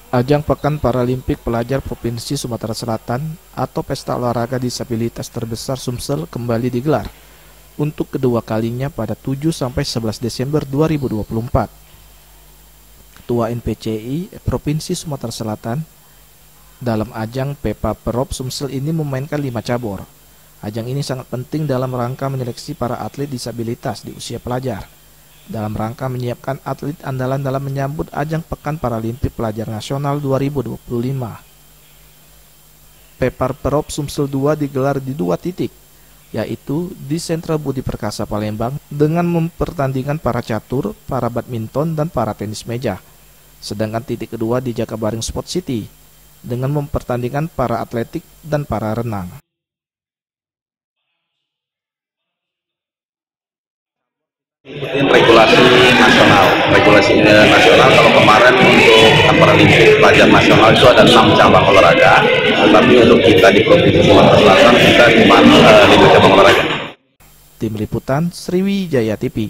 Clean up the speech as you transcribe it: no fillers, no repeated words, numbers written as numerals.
Ajang Pekan Paralimpik Pelajar Provinsi Sumatera Selatan atau Pesta Olahraga Disabilitas terbesar Sumsel kembali digelar untuk kedua kalinya pada 7-11 Desember 2024. Ketua NPCI Provinsi Sumatera Selatan dalam ajang PEPA Perop Sumsel ini memainkan 5 cabur. Ajang ini sangat penting dalam rangka menyeleksi para atlet disabilitas di usia pelajar, dalam rangka menyiapkan atlet andalan dalam menyambut ajang Pekan Paralimpik Pelajar Nasional 2025. PEPA Perop Sumsel 2 digelar di 2 titik, yaitu di Sentra Budi Perkasa Palembang dengan mempertandingkan para catur, para badminton, dan para tenis meja. Sedangkan titik kedua di Jakabaring Sport City dengan mempertandingkan para atletik dan para renang. Ikutin regulasi nasional. Kalau kemarin untuk Pekan Paralimpik Pelajar Nasional itu ada 6 cabang olahraga, tetapi untuk kita di Provinsi Sumatera Selatan kita cuma 5 cabang olahraga. Tim Liputan Sriwijaya TV.